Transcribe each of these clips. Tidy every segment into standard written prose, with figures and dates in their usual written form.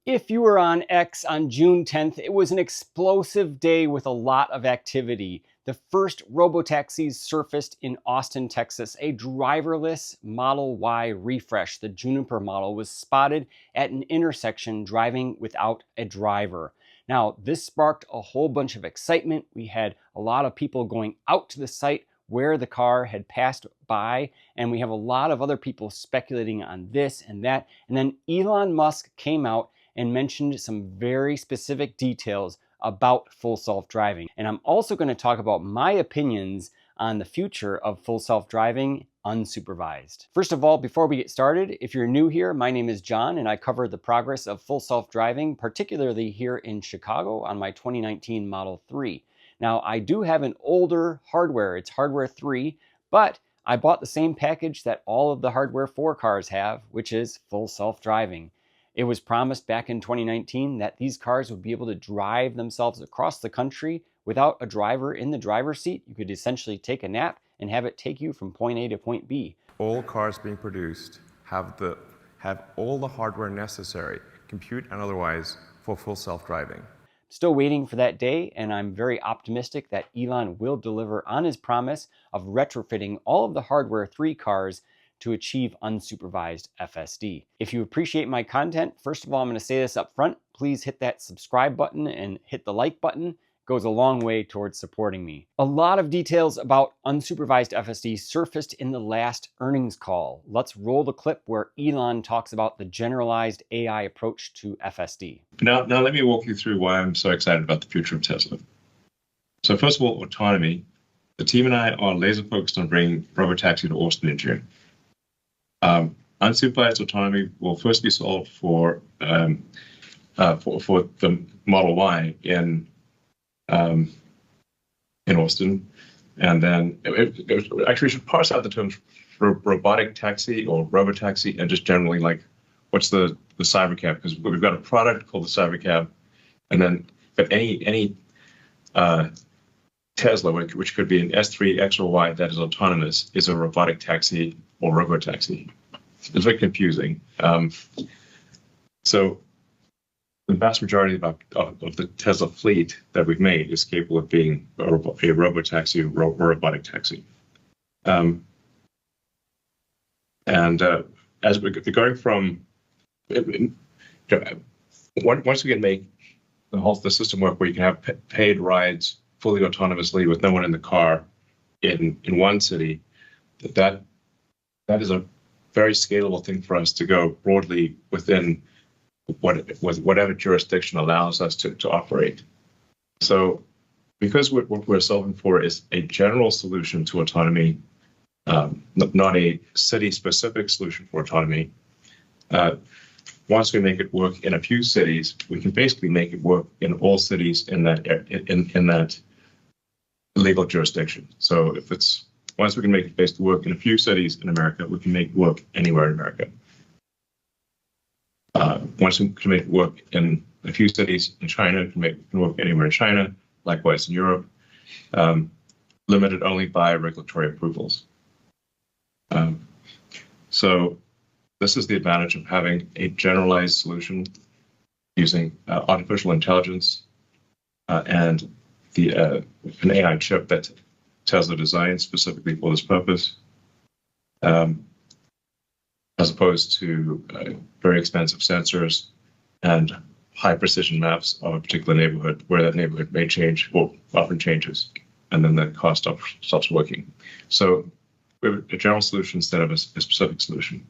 If you were on X on June 10th, it was an explosive day with a lot of activity. The first Robotaxis surfaced in Austin, Texas. A driverless Model Y refresh, the Juniper model, was spotted at an intersection driving without a driver. Now, this sparked a whole bunch of excitement. We had a lot of people going out to the site where the car had passed by, and we have a lot of other people speculating on this and that. And then Elon Musk came out and mentioned some very specific details about full self-driving. And I'm also going to talk about my opinions on the future of full self-driving unsupervised. First of all, before we get started, if you're new here, my name is John and I cover the progress of full self-driving, particularly here in Chicago on my 2019 Model 3. Now, I do have an older hardware, it's hardware 3, but I bought the same package that all of the hardware 4 cars have, which is full self-driving. It was promised back in 2019 that these cars would be able to drive themselves across the country without a driver in the driver's seat. You could essentially take a nap and have it take you from point A to point B. All cars being produced have all the hardware necessary, compute and otherwise, for full self-driving. Still waiting for that day, and I'm very optimistic that Elon will deliver on his promise of retrofitting all of the hardware 3 cars to achieve unsupervised FSD. If you appreciate my content, first of all, I'm going to say this up front. Please hit that subscribe button and hit the like button. It goes a long way towards supporting me. A lot of details about unsupervised FSD surfaced in the last earnings call. Let's roll the clip where Elon talks about the generalized AI approach to FSD. Now let me walk you through why I'm so excited about the future of Tesla. So first of all, autonomy. The team and I are laser focused on bringing Robotaxi to Austin in June. Unsupervised autonomy will first be solved for the Model Y in Austin, and then actually we should parse out the terms robotic taxi or robotaxi and just generally like what's the cybercab, because we've got a product called the cybercab, and then but any Tesla, which could be an S3, X, or Y that is autonomous, is a robotic taxi or robotaxi. It's very confusing. So the vast majority of the Tesla fleet that we've made is capable of being a robotaxi or robotic taxi. And as we're going from, once we can make the system work where you can have paid rides fully autonomously with no one in the car in one city, that is a very scalable thing for us to go broadly within whatever jurisdiction allows us to operate. So because what we're solving for is a general solution to autonomy, not a city-specific solution for autonomy, once we make it work in a few cities, we can basically make it work in all cities in that legal jurisdiction. So once we can make it basically work in a few cities in America, we can make it work anywhere in America. Once we can make it work in a few cities in China, it can work anywhere in China, likewise in Europe, limited only by regulatory approvals. So this is the advantage of having a generalized solution using artificial intelligence and an AI chip that Tesla designed specifically for this purpose, as opposed to very expensive sensors and high precision maps of a particular neighborhood where that neighborhood may change or often changes, and then the cost stops working. So we have a general solution instead of a specific solution.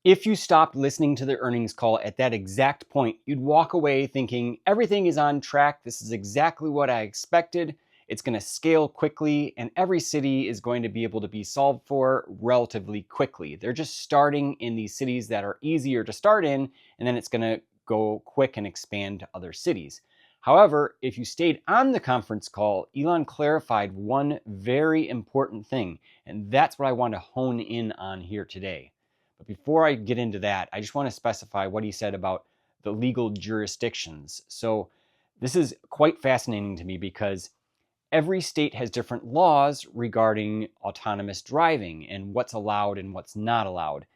If you stopped listening to the earnings call at that exact point, you'd walk away thinking everything is on track. This is exactly what I expected. It's going to scale quickly, and every city is going to be able to be solved for relatively quickly. They're just starting in these cities that are easier to start in, and then it's going to go quick and expand to other cities. However, if you stayed on the conference call, Elon clarified one very important thing, and that's what I want to hone in on here today. But before I get into that, I just want to specify what he said about the legal jurisdictions. So this is quite fascinating to me because every state has different laws regarding autonomous driving and what's allowed and what's not allowed.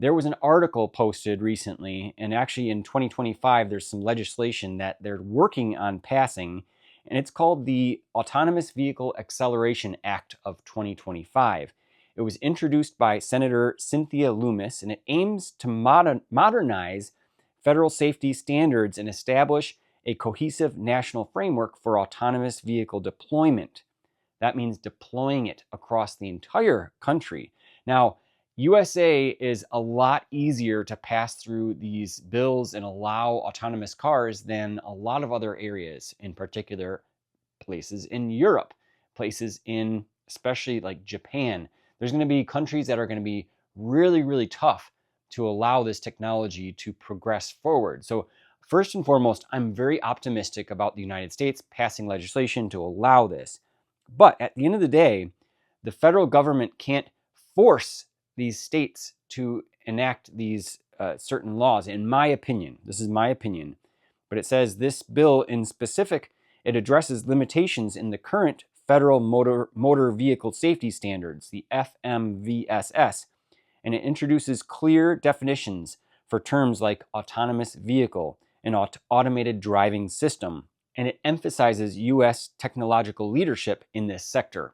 There was an article posted recently, and actually in 2025, there's some legislation that they're working on passing, and it's called the Autonomous Vehicle Acceleration Act of 2025. It was introduced by Senator Cynthia Lummis, and it aims to modernize federal safety standards and establish a cohesive national framework for autonomous vehicle deployment. That means deploying it across the entire country. Now, USA is a lot easier to pass through these bills and allow autonomous cars than a lot of other areas, in particular places in Europe, places in especially like Japan. There's going to be countries that are going to be really, really tough to allow this technology to progress forward. So first and foremost, I'm very optimistic about the United States passing legislation to allow this. But at the end of the day, the federal government can't force these states to enact these certain laws, in my opinion. This is my opinion. But it says this bill in specific, it addresses limitations in the current federal motor vehicle safety standards, the FMVSS, and it introduces clear definitions for terms like autonomous vehicle and automated driving system. And it emphasizes US technological leadership in this sector,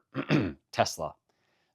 Tesla.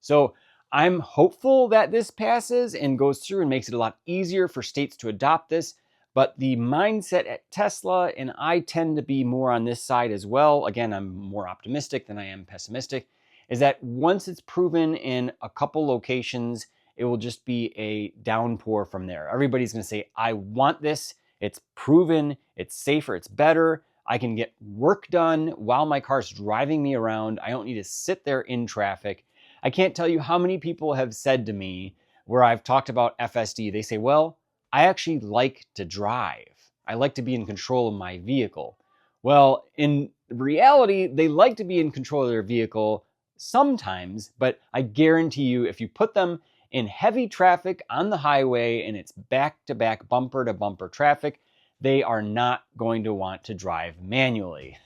So I'm hopeful that this passes and goes through and makes it a lot easier for states to adopt this. But the mindset at Tesla, and I tend to be more on this side as well, again, I'm more optimistic than I am pessimistic, is that once it's proven in a couple locations, it will just be a downpour from there. Everybody's going to say, I want this. It's proven, it's safer, it's better. I can get work done while my car's driving me around. I don't need to sit there in traffic. I can't tell you how many people have said to me where I've talked about FSD, they say, well, I actually like to drive. I like to be in control of my vehicle. Well, in reality, they like to be in control of their vehicle sometimes, but I guarantee you, if you put them in heavy traffic on the highway and it's back-to-back, bumper-to-bumper traffic, they are not going to want to drive manually.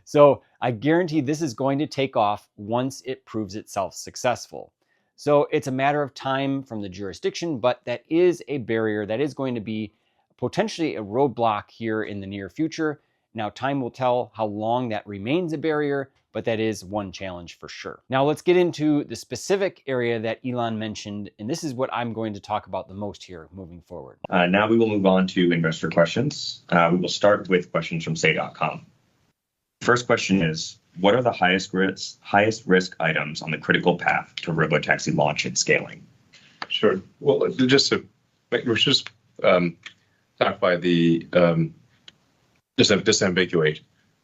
So I guarantee this is going to take off once it proves itself successful. So it's a matter of time from the jurisdiction, but that is a barrier that is going to be potentially a roadblock here in the near future. Now, time will tell how long that remains a barrier, but that is one challenge for sure. Now, let's get into the specific area that Elon mentioned, and this is what I'm going to talk about the most here moving forward. Now we will move on to investor questions. We will start with questions from say.com. First question is, what are the highest risk items on the critical path to Robotaxi launch and scaling? Sure. Well, just to clarify the disambiguate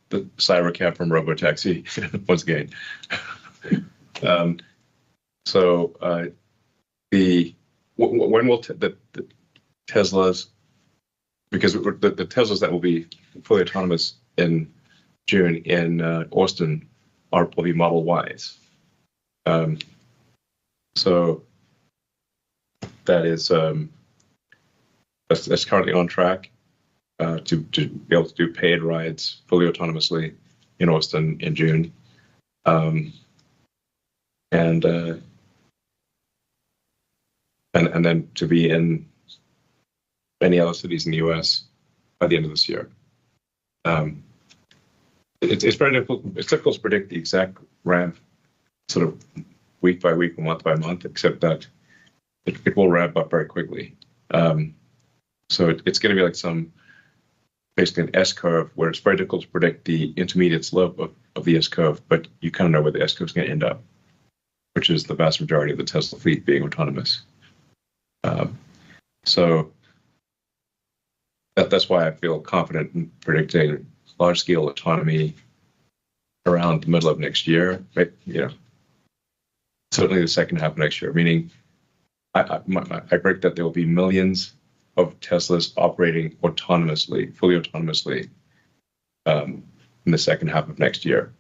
the cybercab from Robotaxi once again. When will the Teslas, because the Teslas that will be fully autonomous in June in Austin will be Model Ys. So that is that's currently on track to be able to do paid rides fully autonomously in Austin in June, and then to be in many other cities in the U.S. by the end of this year. It's very difficult. It's difficult to predict the exact ramp, sort of week by week, month by month, except that it will ramp up very quickly. So it's going to be like basically an S curve, where it's very difficult to predict the intermediate slope of the S curve, but you kind of know where the S curve is going to end up, which is the vast majority of the Tesla fleet being autonomous. So that's why I feel confident in predicting large-scale autonomy around the middle of next year. Right? Certainly the second half of next year. Meaning, I predict that there will be millions of Teslas operating autonomously, fully autonomously, in the second half of next year.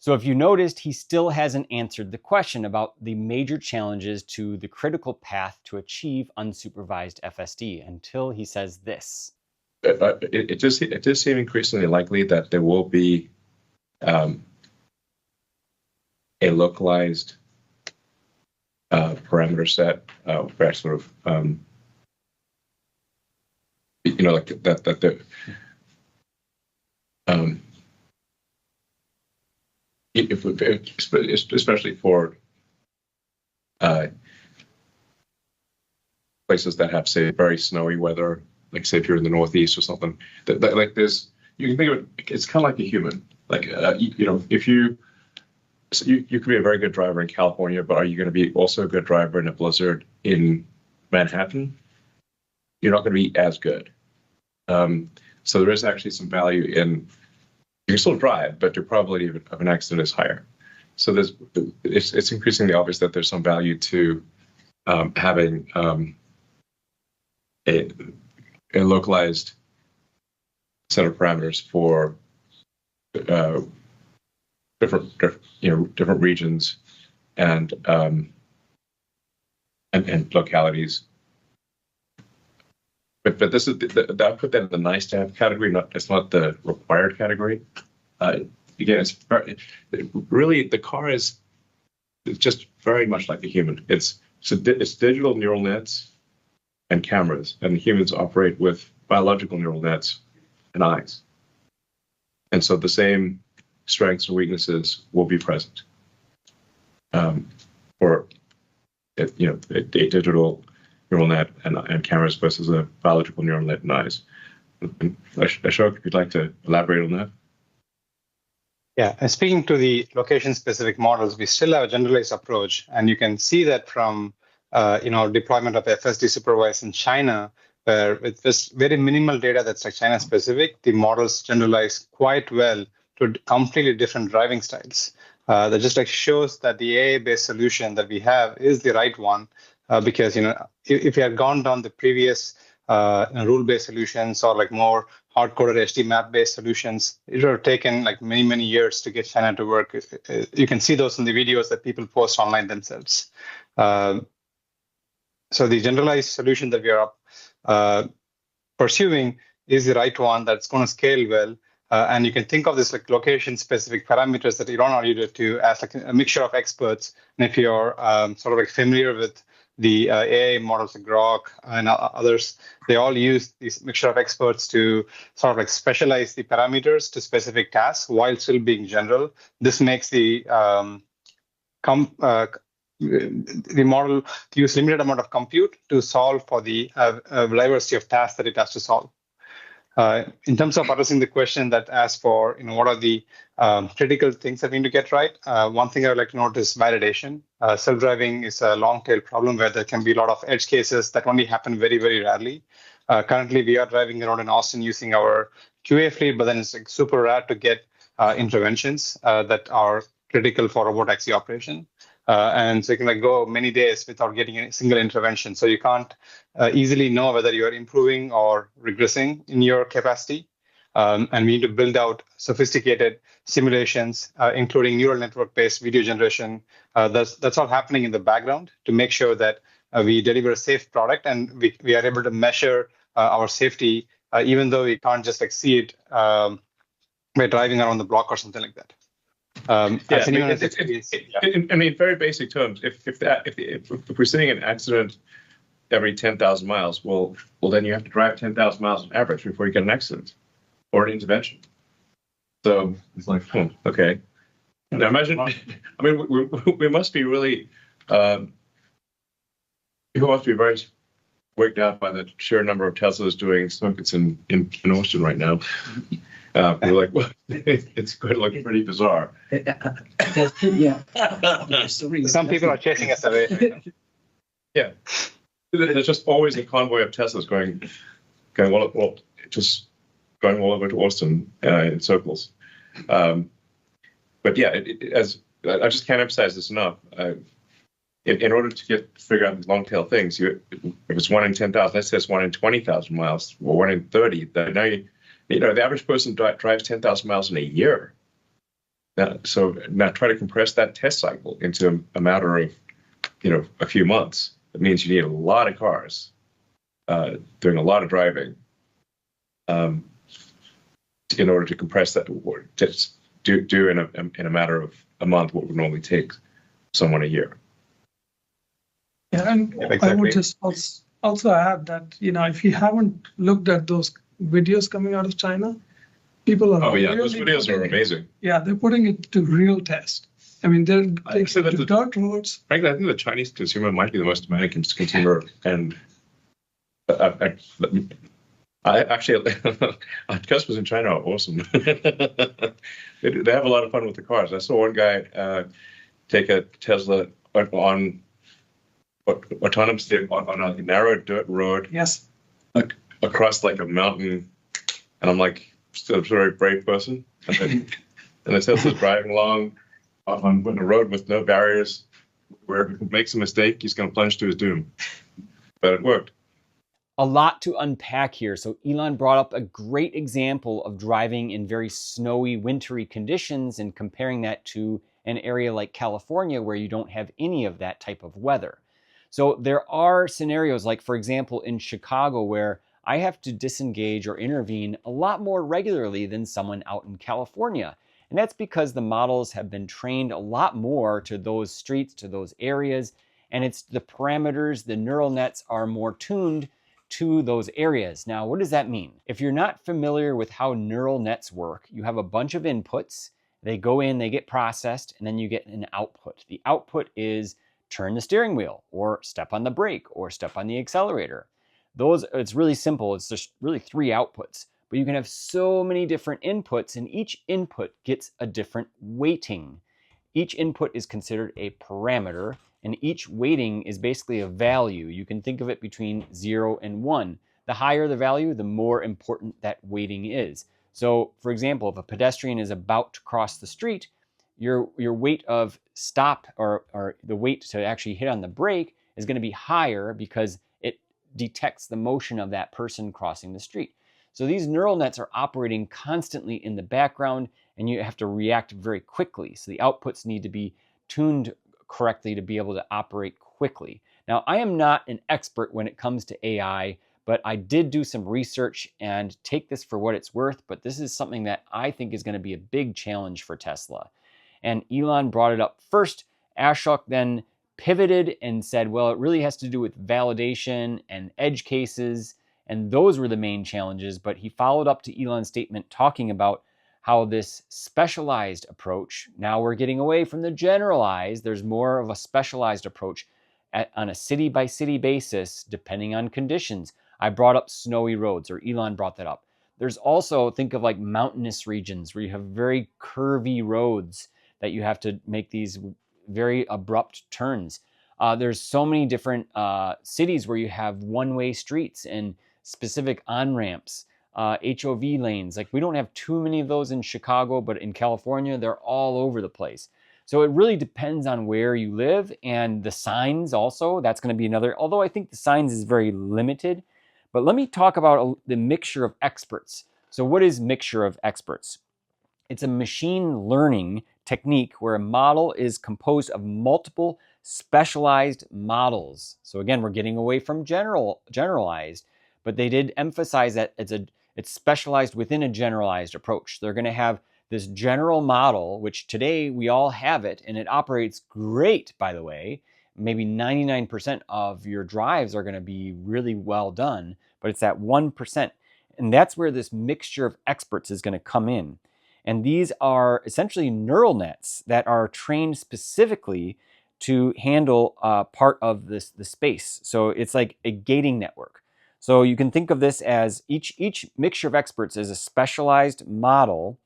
So if you noticed, he still hasn't answered the question about the major challenges to the critical path to achieve unsupervised FSD until he says this. it does seem increasingly likely that there will be a localized parameter set where sort of like that the especially for places that have, say, very snowy weather, like say if you're in the Northeast or something, that like there's, you can think of it, it's kind of like a human. Like if you can be a very good driver in California, but are you going to be also a good driver in a blizzard in Manhattan? You're not going to be as good. So there is actually some value in, you can still drive, but your probability of an accident is higher. So it's increasingly obvious that there's some value to having a localized set of parameters for different regions and localities. But this is I put that in the nice to have category. It's not the required category. Again, it's really the car is just very much like a human. It's digital neural nets and cameras, and humans operate with biological neural nets and eyes. And so the same strengths and weaknesses will be present for a digital neural net and cameras versus a biological neural net and eyes. Ashok, if you'd like to elaborate on that. Yeah, and speaking to the location-specific models, we still have a generalized approach, and you can see that from deployment of FSD Supervised in China, where with this very minimal data that's like China-specific, the models generalize quite well to completely different driving styles. That just like shows that the AI-based solution that we have is the right one, because if you had gone down the previous rule-based solutions or like more hard-coded HD map-based solutions, it would have taken like many years to get China to work. You can see those in the videos that people post online themselves. So the generalized solution that we are pursuing is the right one that's going to scale well. And you can think of this like location-specific parameters that Elon alluded to as like a mixture of experts. And if you're sort of like familiar with the AI models like Grok and others, they all use this mixture of experts to sort of like specialize the parameters to specific tasks while still being general. This makes the model use limited amount of compute to solve for the diversity of tasks that it has to solve. In terms of addressing the question that asks for, what are the critical things that we need to get right, one thing I would like to note is validation. Self-driving is a long-tail problem where there can be a lot of edge cases that only happen very rarely. Currently, we are driving around in Austin using our QA fleet, but then it's like super rare to get interventions that are critical for robotaxi operation. And so you can like go many days without getting a single intervention. So you can't easily know whether you're improving or regressing in your capacity. And we need to build out sophisticated simulations, including neural network-based video generation. That's all happening in the background to make sure that we deliver a safe product and we are able to measure our safety, even though we can't just like see it by driving around the block or something like that. In very basic terms, if we're seeing an accident every 10,000 miles, well, then you have to drive 10,000 miles on average before you get an accident or an intervention. So it's like, okay. Now imagine, I mean, we must be really, people must be very worked out by the sheer number of Teslas doing circuits in Austin right now. We're like, well, it's going to look pretty bizarre. Yeah. Some people are chasing us away. Yeah. There's just always a convoy of Teslas going all over to Austin in circles. But yeah, as I just can't emphasize this enough. In order to figure out the long tail things, if it's 1 in 10,000, let's say it's 1 in 20,000 miles or 1 in 30, then now the average person drives 10,000 miles in a year. So now try to compress that test cycle into a matter of, a few months. It means you need a lot of cars doing a lot of driving in order to compress that, or just do in a matter of a month what would normally take someone a year. Yeah, and exactly. I would just also add that, if you haven't looked at those videos coming out of China, people are those videos are amazing. They're putting it to real test. I mean, they're taking dirt roads. Frankly, I think the Chinese consumer might be the most demanding consumer, and I actually, our customers in China are awesome. They have a lot of fun with the cars. I saw one guy take a Tesla on autonomously on a narrow dirt road. Yes. Across like a mountain, and I'm like, still a very brave person. And the Tesla's driving along on a road with no barriers, where if he makes a mistake, he's going to plunge to his doom. But it worked. A lot to unpack here. So Elon brought up a great example of driving in very snowy, wintry conditions and comparing that to an area like California where you don't have any of that type of weather. So there are scenarios like, for example, in Chicago where I have to disengage or intervene a lot more regularly than someone out in California. And that's because the models have been trained a lot more to those streets, to those areas, and it's the parameters, the neural nets are more tuned to those areas. Now, what does that mean? If you're not familiar with how neural nets work, you have a bunch of inputs, they go in, they get processed, and then you get an output. The output is turn the steering wheel, or step on the brake, or step on the accelerator. It's really simple. It's just really 3 outputs. But you can have so many different inputs, and each input gets a different weighting. Each input is considered a parameter, and each weighting is basically a value. You can think of it between 0 and 1. The higher the value, the more important that weighting is. So, for example, if a pedestrian is about to cross the street, your weight of stop or the weight to actually hit on the brake is going to be higher because it detects the motion of that person crossing the street. So these neural nets are operating constantly in the background, and you have to react very quickly. So the outputs need to be tuned correctly to be able to operate quickly. Now, I am not an expert when it comes to AI, but I did do some research and take this for what it's worth. But this is something that I think is going to be a big challenge for Tesla. And Elon brought it up first. Ashok then pivoted and said, well, it really has to do with validation and edge cases. And those were the main challenges. But he followed up to Elon's statement talking about how this specialized approach, now we're getting away from the generalized, there's more of a specialized approach on a city-by-city basis, depending on conditions. I brought up snowy roads, or Elon brought that up. There's also, think of like mountainous regions where you have very curvy roads that you have to make these very abrupt turns. There's so many different cities where you have one-way streets and specific on-ramps. HOV lanes. Like, we don't have too many of those in Chicago, but in California, they're all over the place. So it really depends on where you live, and the signs also, that's going to be another, although I think the signs is very limited. But let me talk about the mixture of experts. So what is mixture of experts? It's a machine learning technique where a model is composed of multiple specialized models. So again, we're getting away from generalized, but they did emphasize that it's specialized within a generalized approach. They're going to have this general model, which today we all have it, and it operates great, by the way. Maybe 99% of your drives are going to be really well done, but it's that 1%. And that's where this mixture of experts is going to come in. And these are essentially neural nets that are trained specifically to handle part of the space. So it's like a gating network. So you can think of this as each mixture of experts is a specialized model.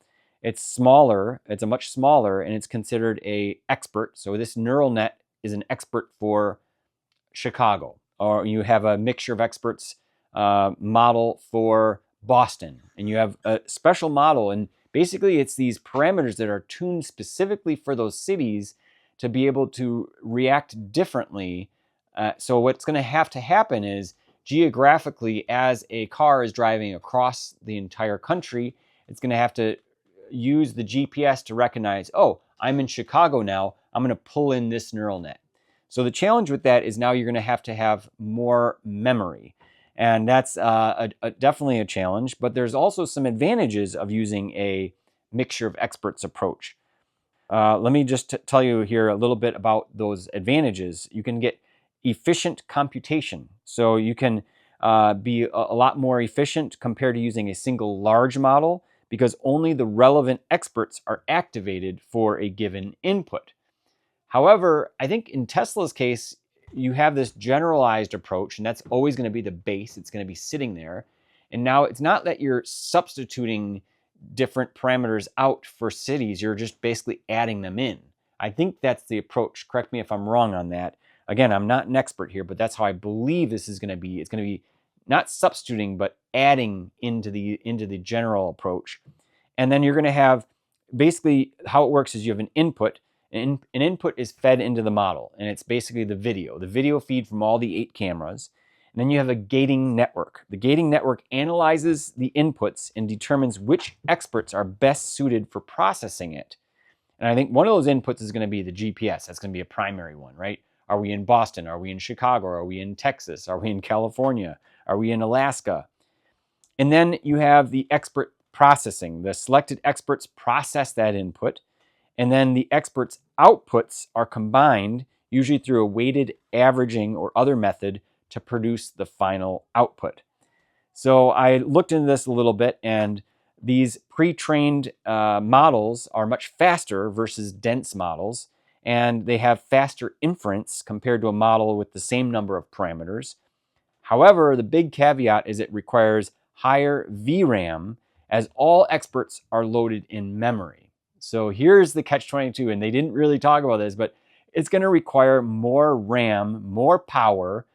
It's smaller, it's a much smaller, and it's considered an expert. So this neural net is an expert for Chicago. Or you have a mixture of experts model for Boston. And you have a special model. And basically, it's these parameters that are tuned specifically for those cities to be able to react differently. So what's going to have to happen is, geographically, as a car is driving across the entire country, it's going to have to use the GPS to recognize, oh, I'm in Chicago now, I'm going to pull in this neural net. So the challenge with that is now you're going to have more memory. And that's definitely a challenge, but there's also some advantages of using a mixture of experts approach. Let me just tell you here a little bit about those advantages. You can get efficient computation. So you can be a lot more efficient compared to using a single large model because only the relevant experts are activated for a given input. However, I think in Tesla's case, you have this generalized approach, and that's always going to be the base. It's going to be sitting there. And now it's not that you're substituting different parameters out for cities. You're just basically adding them in. I think that's the approach. Correct me if I'm wrong on that. Again, I'm not an expert here, but that's how I believe this is going to be. It's going to be not substituting, but adding into the general approach. And then you're going to have basically how it works is you have an input. An input is fed into the model, and it's basically the video feed from all the 8 cameras. And then you have a gating network. The gating network analyzes the inputs and determines which experts are best suited for processing it. And I think one of those inputs is going to be the GPS. That's going to be a primary one, right? Are we in Boston? Are we in Chicago? Are we in Texas? Are we in California? Are we in Alaska? And then you have the expert processing. The selected experts process that input, and then the experts' outputs are combined, usually through a weighted averaging or other method, to produce the final output. So I looked into this a little bit, and these pre-trained models are much faster versus dense models, and they have faster inference compared to a model with the same number of parameters. However, the big caveat is it requires higher VRAM, as all experts are loaded in memory. So here's the catch-22, and they didn't really talk about this, but it's going to require more RAM, more power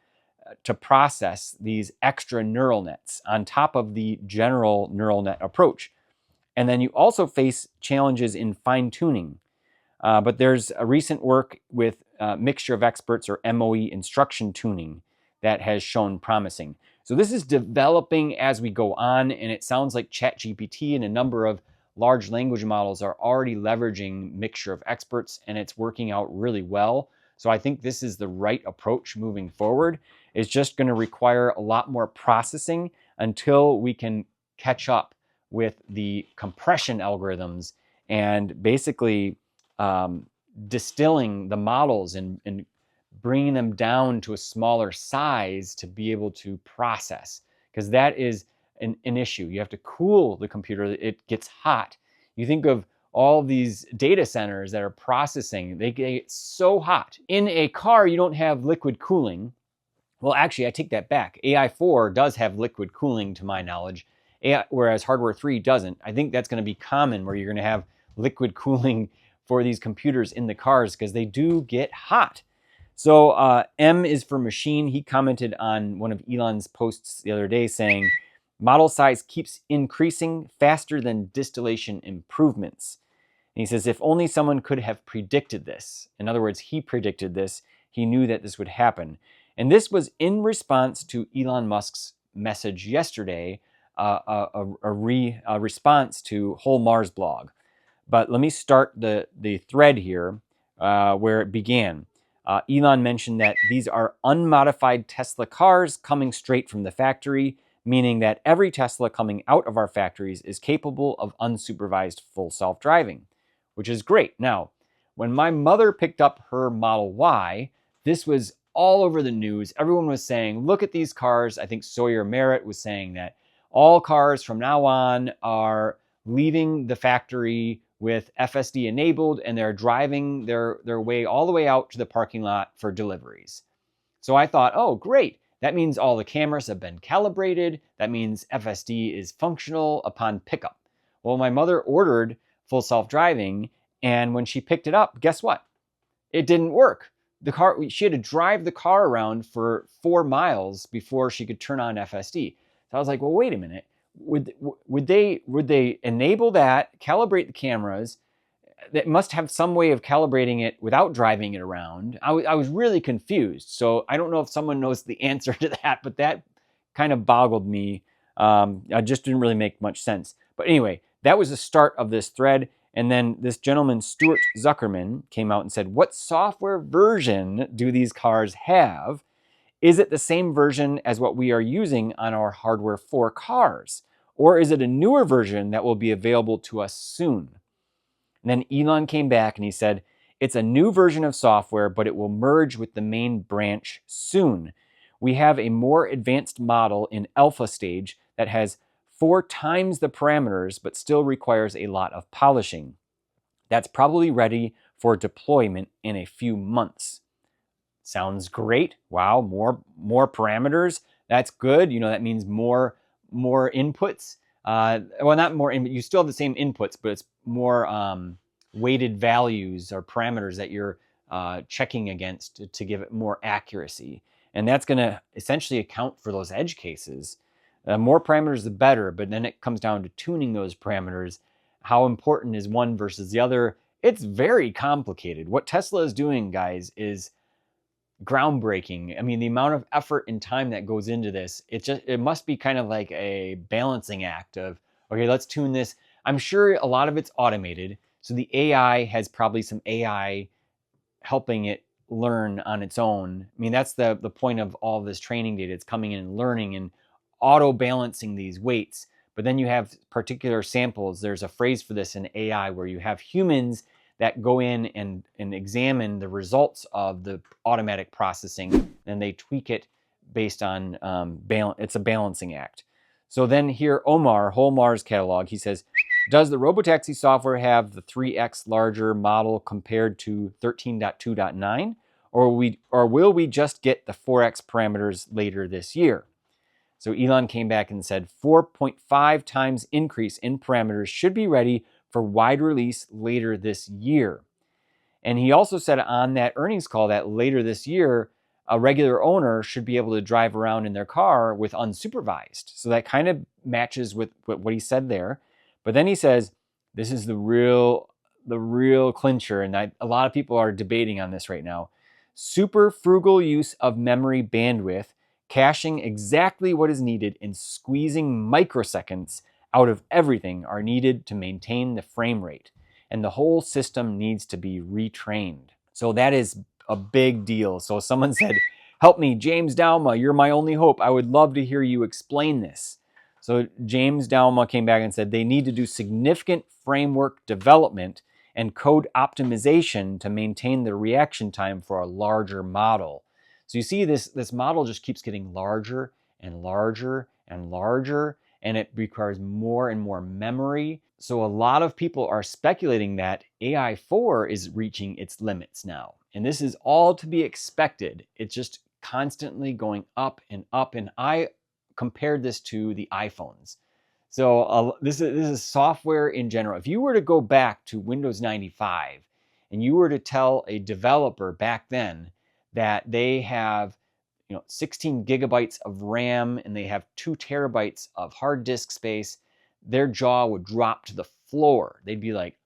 to process these extra neural nets on top of the general neural net approach. And then you also face challenges in fine-tuning. But there's a recent work with mixture of experts, or MOE, instruction tuning, that has shown promising. So this is developing as we go on, and it sounds like ChatGPT and a number of large language models are already leveraging mixture of experts, and it's working out really well. So I think this is the right approach moving forward. It's just going to require a lot more processing until we can catch up with the compression algorithms and basically distilling the models and bringing them down to a smaller size to be able to process, because that is an issue. You have to cool the computer. It gets hot. You think of all these data centers that are processing, they get so hot. In a car, you don't have liquid cooling. Well, actually, I take that back. AI4 does have liquid cooling to my knowledge, whereas hardware 3 doesn't. I think that's going to be common where you're going to have liquid cooling for these computers in the cars because they do get hot. So M is for machine. He commented on one of Elon's posts the other day saying, model size keeps increasing faster than distillation improvements. And he says, if only someone could have predicted this. In other words, he predicted this. He knew that this would happen. And this was in response to Elon Musk's message yesterday, a response to Whole Mars blog. But let me start the thread here where it began. Elon mentioned that these are unmodified Tesla cars coming straight from the factory, meaning that every Tesla coming out of our factories is capable of unsupervised full self-driving, which is great. Now, when my mother picked up her Model Y, this was all over the news. Everyone was saying, look at these cars. I think Sawyer Merritt was saying that all cars from now on are leaving the factory with FSD enabled, and they're driving their way all the way out to the parking lot for deliveries. So I thought, oh, great. That means all the cameras have been calibrated. That means FSD is functional upon pickup. Well, my mother ordered full self-driving, and when she picked it up, guess what? It didn't work. She had to drive the car around for 4 miles before she could turn on FSD. So I was like, well, wait a minute. Would they enable that, calibrate the cameras? That must have some way of calibrating it without driving it around. I was really confused. So I don't know if someone knows the answer to that, but that kind of boggled me. I just didn't really make much sense. But anyway, that was the start of this thread. And then this gentleman, Stuart Zuckerman, came out and said, what software version do these cars have? Is it the same version as what we are using on our hardware for cars? Or is it a newer version that will be available to us soon? And then Elon came back and he said, it's a new version of software, but it will merge with the main branch soon. We have a more advanced model in alpha stage that has 4 times the parameters, but still requires a lot of polishing. That's probably ready for deployment in a few months. Sounds great. Wow, more parameters. That's good. That means more inputs. Well, not more, you still have the same inputs, but it's more weighted values or parameters that you're checking against to give it more accuracy. And that's going to essentially account for those edge cases. More parameters, the better, but then it comes down to tuning those parameters. How important is one versus the other? It's very complicated. What Tesla is doing, guys, is groundbreaking. I mean, the amount of effort and time that goes into this, it must be kind of like a balancing act of, okay, let's tune this. I'm sure a lot of it's automated. So the AI has probably some AI helping it learn on its own. I mean, that's the point of all this training data. It's coming in and learning and auto balancing these weights. But then you have particular samples. There's a phrase for this in AI where you have humans that go in and examine the results of the automatic processing, and they tweak it based on balance. It's a balancing act. So then here, Omar's catalog, he says, does the Robotaxi software have the 3x larger model compared to 13.2.9, or will we just get the 4x parameters later this year? So Elon came back and said 4.5 times increase in parameters should be ready for wide release later this year. And he also said on that earnings call that later this year, a regular owner should be able to drive around in their car with unsupervised. So that kind of matches with what he said there. But then he says, this is the real clincher, and a lot of people are debating on this right now. Super frugal use of memory bandwidth, caching exactly what is needed, and squeezing microseconds out of everything are needed to maintain the frame rate. And the whole system needs to be retrained. So that is a big deal. So someone said, help me, James Dauma, you're my only hope. I would love to hear you explain this. So James Dauma came back and said they need to do significant framework development and code optimization to maintain the reaction time for a larger model. So you see this model just keeps getting larger and larger and larger, and it requires more and more memory. So a lot of people are speculating that AI 4 is reaching its limits now. And this is all to be expected. It's just constantly going up and up. And I compared this to the iPhones. So this is software in general. If you were to go back to Windows 95 and you were to tell a developer back then that they have 16 gigabytes of RAM and they have 2 terabytes of hard disk space, their jaw would drop to the floor. They'd be like,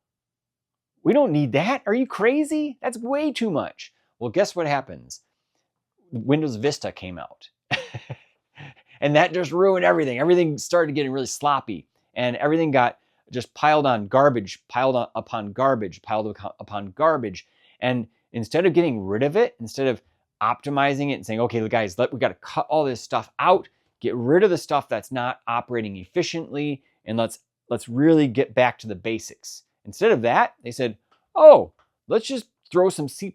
we don't need that. Are you crazy? That's way too much. Well, guess what happens? Windows Vista came out. And that just ruined everything. Everything started getting really sloppy, and everything got just piled on garbage, piled upon garbage, piled upon garbage. And instead of getting rid of it, instead of optimizing it and saying, okay, guys, we got to cut all this stuff out, get rid of the stuff that's not operating efficiently, and let's really get back to the basics. Instead of that, they said, oh, let's just throw some C++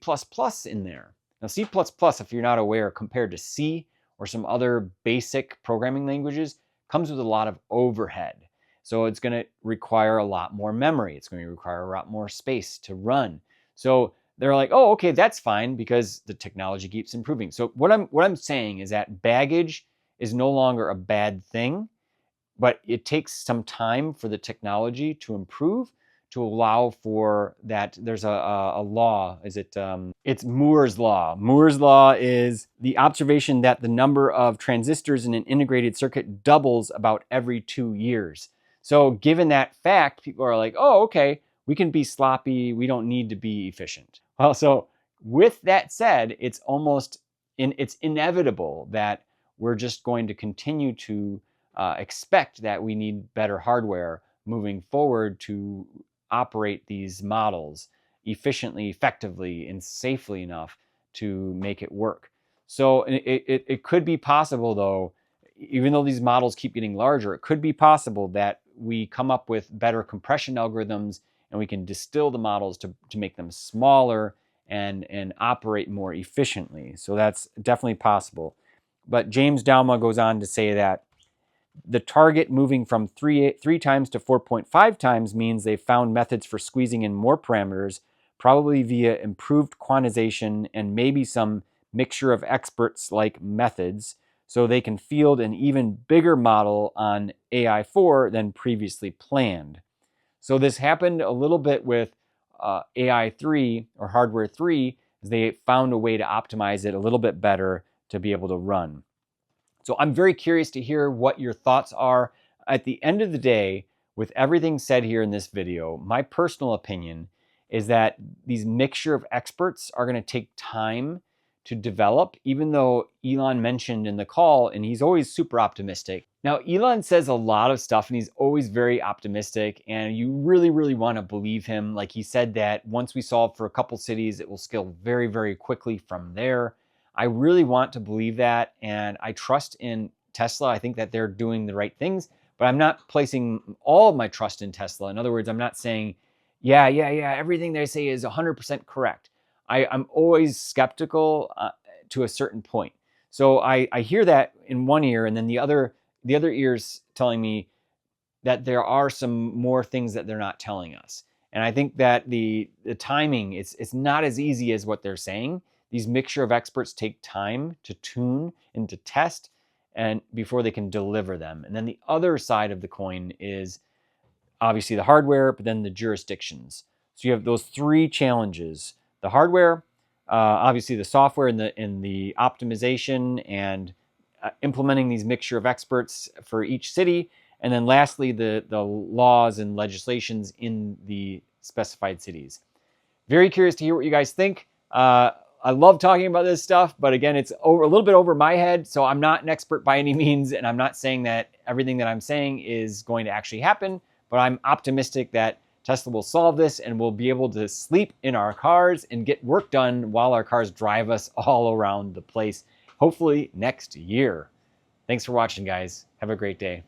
in there. Now, C++, if you're not aware, compared to C or some other basic programming languages, comes with a lot of overhead. So it's going to require a lot more memory. It's going to require a lot more space to run. So they're like, oh, okay, that's fine because the technology keeps improving. So what I'm saying is that baggage is no longer a bad thing, but it takes some time for the technology to improve to allow for that. There's a law. It's Moore's law. Moore's law is the observation that the number of transistors in an integrated circuit doubles about every 2 years. So given that fact, people are like, oh, okay, we can be sloppy. We don't need to be efficient. Well, so with that said, it's inevitable that we're just going to continue to expect that we need better hardware moving forward to operate these models efficiently, effectively, and safely enough to make it work. So it could be possible, though, even though these models keep getting larger, it could be possible that we come up with better compression algorithms and we can distill the models to make them smaller and operate more efficiently. So that's definitely possible. But James Dalma goes on to say that the target moving from 3 times to 4.5 times means they've found methods for squeezing in more parameters, probably via improved quantization and maybe some mixture of experts like methods, so they can field an even bigger model on AI4 than previously planned. So this happened a little bit with AI3 or hardware 3, as they found a way to optimize it a little bit better to be able to run. So I'm very curious to hear what your thoughts are. At the end of the day, with everything said here in this video, my personal opinion is that these mixture of experts are going to take time to develop, even though Elon mentioned in the call, and he's always super optimistic. Now, Elon says a lot of stuff, and he's always very optimistic, and you really, really want to believe him. Like he said that once we solve for a couple cities, it will scale very, very quickly from there. I really want to believe that, and I trust in Tesla. I think that they're doing the right things, but I'm not placing all of my trust in Tesla. In other words, I'm not saying, yeah, everything they say is 100% correct. I'm always skeptical to a certain point. So I hear that in one ear, and then the other ear's telling me that there are some more things that they're not telling us. And I think that the timing, it's not as easy as what they're saying. These mixture of experts take time to tune and to test and before they can deliver them. And then the other side of the coin is obviously the hardware, but then the jurisdictions. So you have those three challenges: the hardware, obviously the software and the optimization and implementing these mixture of experts for each city. And then lastly, the laws and legislations in the specified cities. Very curious to hear what you guys think. I love talking about this stuff, but again, it's a little bit over my head, so I'm not an expert by any means, and I'm not saying that everything that I'm saying is going to actually happen, but I'm optimistic that Tesla will solve this and we'll be able to sleep in our cars and get work done while our cars drive us all around the place, hopefully next year. Thanks for watching, guys. Have a great day.